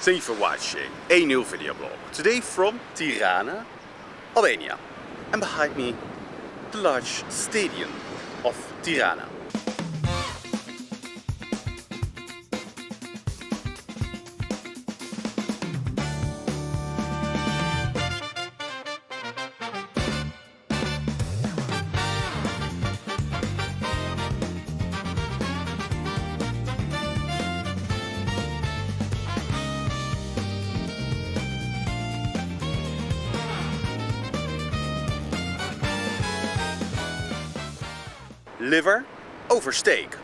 Thank you for watching a new video blog. Today from Tirana, Albania. And behind me, the large stadium of Tirana. Liver over steak.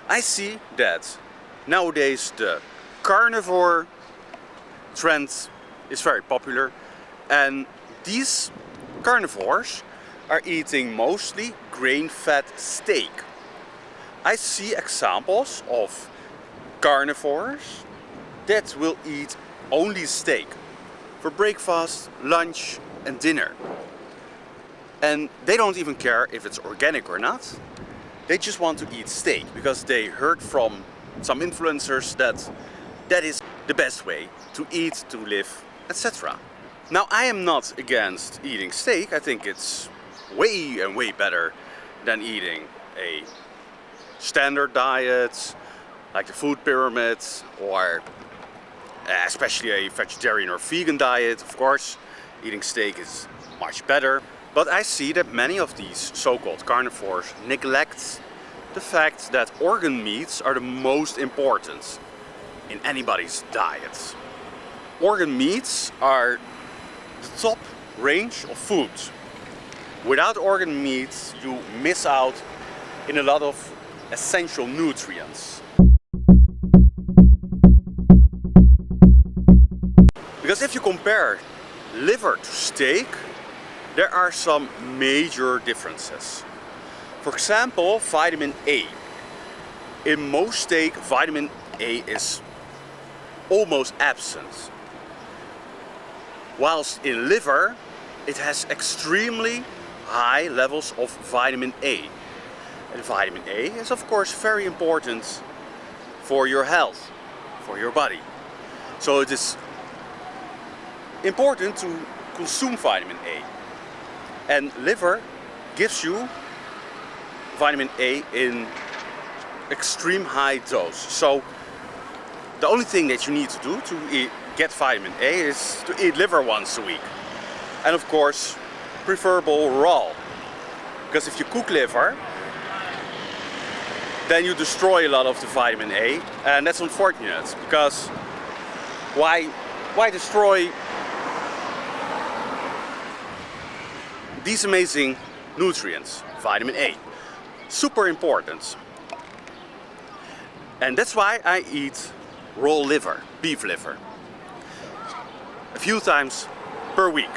I see that nowadays the carnivore trend is very popular, and these carnivores are eating mostly grain-fed steak. I see examples of carnivores that will eat only steak for breakfast, lunch and dinner. And they don't even care if it's organic or not. They just want to eat steak because they heard from some influencers that that is the best way to eat, to live, etc. Now, I am not against eating steak. I think it's way and way better than eating a standard diet like the food pyramid, or especially a vegetarian or vegan diet. Of course, eating steak is much better. But I see that many of these so-called carnivores neglect the fact that organ meats are the most important in anybody's diet. Organ meats are the top range of food. Without organ meats, you miss out in a lot of essential nutrients. Because if you compare liver to steak, there are some major differences. For example, vitamin A. In most steak, vitamin A is almost absent. Whilst in liver, it has extremely high levels of vitamin A. And vitamin A is of course very important for your health, for your body. So it is important to consume vitamin A. And liver gives you vitamin A in extreme high dose. So the only thing that you need to do to get vitamin A is to eat liver once a week. And of course, preferable raw. Because if you cook liver, then you destroy a lot of the vitamin A. And that's unfortunate, because why destroy these amazing nutrients? Vitamin A, super important. And that's why I eat raw liver, beef liver, a few times per week.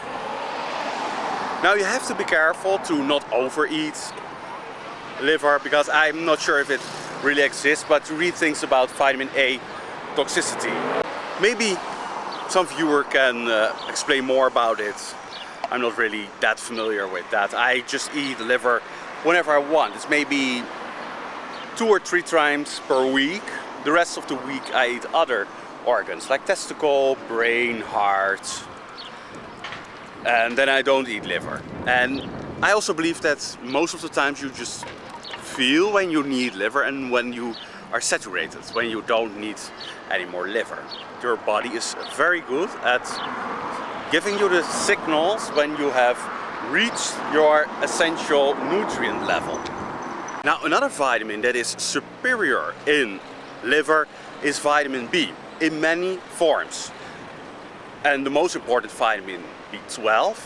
Now you have to be careful to not overeat liver, because I'm not sure if it really exists, but to read things about vitamin A toxicity. Maybe some viewer can explain more about it. I'm not really that familiar with that. I just eat liver whenever I want. It's maybe 2 or 3 times per week. The rest of the week I eat other organs like testicle, brain, heart. And then I don't eat liver. And I also believe that most of the times you just feel when you need liver and when you are saturated, when you don't need any more liver. Your body is very good at giving you the signals when you have reached your essential nutrient level. Now, another vitamin that is superior in liver is vitamin B in many forms. And the most important vitamin, B12,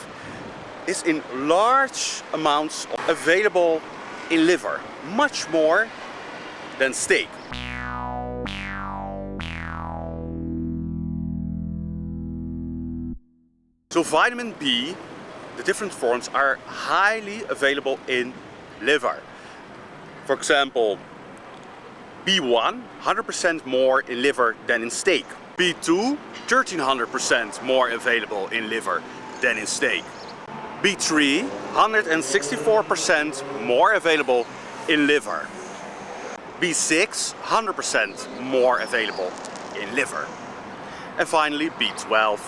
is in large amounts available in liver, much more than steak. So vitamin B, the different forms, are highly available in liver. For example, B1, 100% more in liver than in steak. B2, 1300% more available in liver than in steak. B3, 164% more available in liver. B6, 100% more available in liver. And finally B12,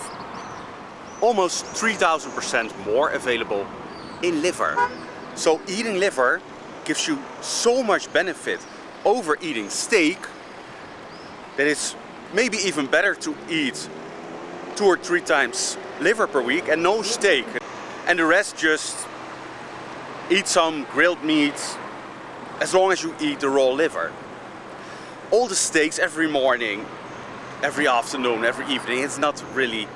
almost 3000% more available in liver. So eating liver gives you so much benefit over eating steak that it's maybe even better to eat 2 or 3 times liver per week and no steak. And the rest just eat some grilled meat as long as you eat the raw liver. All the steaks every morning, every afternoon, every evening, it's not really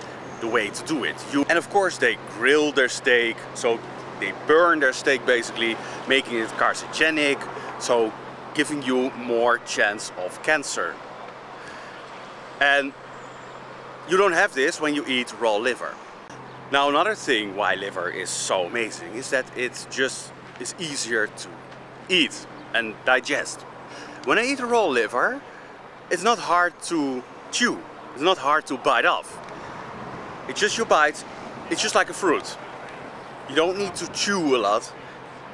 the way to do it. And of course they grill their steak, so they burn their steak basically, making it carcinogenic, so giving you more chance of cancer. And you don't have this when you eat raw liver. Now another thing why liver is so amazing is that it just is easier to eat and digest. When I eat a raw liver, it's not hard to chew, it's not hard to bite off. It's just you bite, it's just like a fruit. You don't need to chew a lot.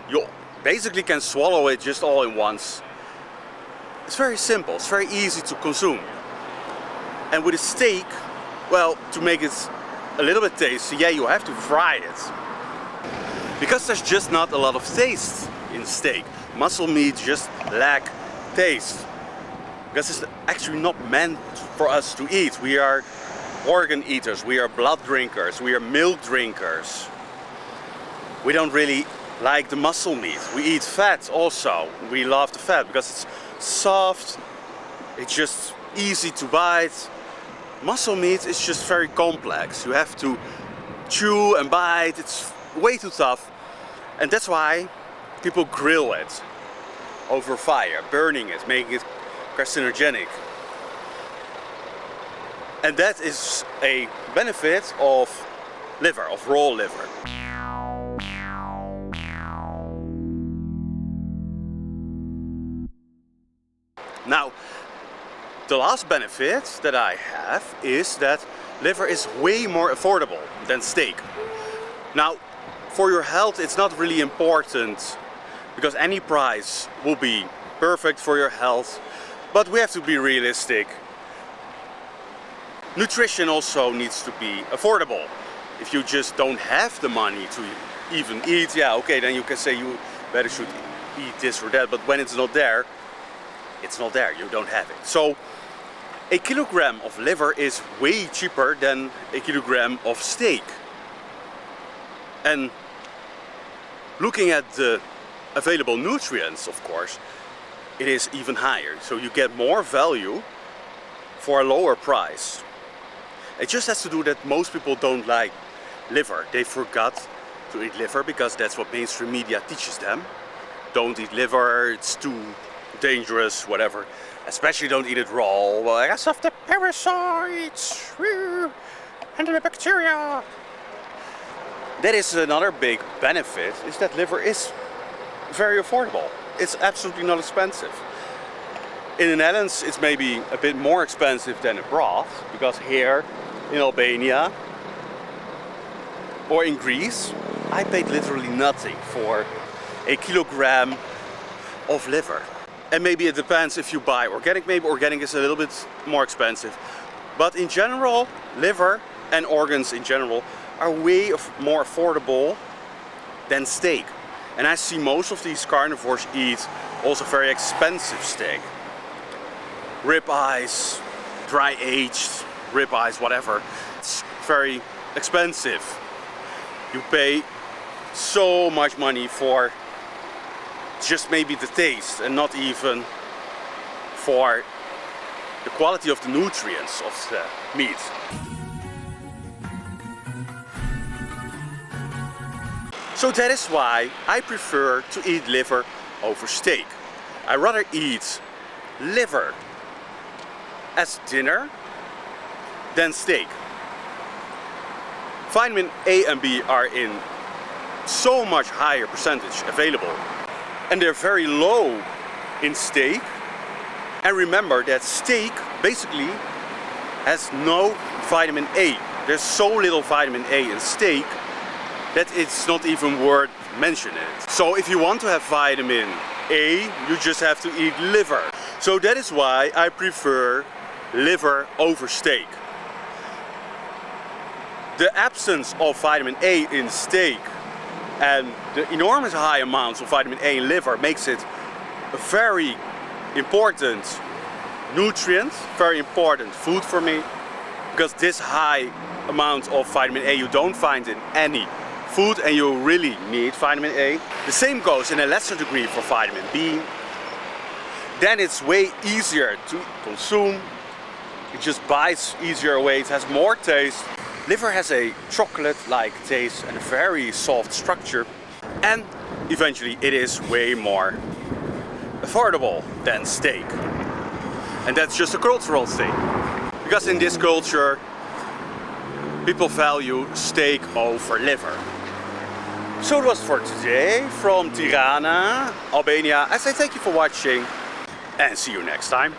You basically can swallow it just all in once. It's very simple, it's very easy to consume. And with a steak, well, to make it a little bit tasty, yeah, you have to fry it. Because there's just not a lot of taste in steak. Muscle meat just lack taste. Because it's actually not meant for us to eat. We are organ eaters, we are blood drinkers, we are milk drinkers. We don't really like the muscle meat. We eat fat also. We love the fat because it's soft, it's just easy to bite. Muscle meat is just very complex. You have to chew and bite, it's way too tough. And that's why people grill it over fire, burning it, making it carcinogenic. And that is a benefit of liver, of raw liver. Now, the last benefit that I have is that liver is way more affordable than steak. Now, for your health it's not really important because any price will be perfect for your health, but we have to be realistic. Nutrition also needs to be affordable. If you just don't have the money to even eat, yeah, okay, then you can say you better should eat this or that, but when it's not there, you don't have it. So a kilogram of liver is way cheaper than a kilogram of steak. And looking at the available nutrients, of course, it is even higher. So you get more value for a lower price. It just has to do that most people don't like liver. They forgot to eat liver because that's what mainstream media teaches them. Don't eat liver, it's too dangerous, whatever. Especially don't eat it raw, because of the parasites and the bacteria. That is another big benefit, is that liver is very affordable. It's absolutely not expensive. In the Netherlands it's maybe a bit more expensive than abroad, because here in Albania or in Greece I paid literally nothing for a kilogram of liver. And maybe it depends if you buy organic, maybe organic is a little bit more expensive. But in general, liver and organs in general are way more affordable than steak. And I see most of these carnivores eat also very expensive steak. Rib eyes, dry aged rib eyes, whatever. It's very expensive. You pay so much money for just maybe the taste and not even for the quality of the nutrients of the meat. So that is why I prefer to eat liver over steak. I rather eat liver as dinner than steak. Vitamin A and B are in so much higher percentage available. And they're very low in steak. And remember that steak basically has no vitamin A. There's so little vitamin A in steak that it's not even worth mentioning it. So if you want to have vitamin A, you just have to eat liver. So that is why I prefer liver over steak. the absence of vitamin A in steak and the enormous high amounts of vitamin A in liver makes it a very important nutrient, very important food for me, because this high amount of vitamin A you don't find in any food, and you really need vitamin A. The same goes in a lesser degree for vitamin B. Then it's way easier to consume. It just bites easier away, it has more taste. Liver has a chocolate-like taste and a very soft structure. And eventually it is way more affordable than steak. And that's just a cultural thing. Because in this culture, people value steak over liver. So it was for today from Tirana, Albania. I say thank you for watching and see you next time.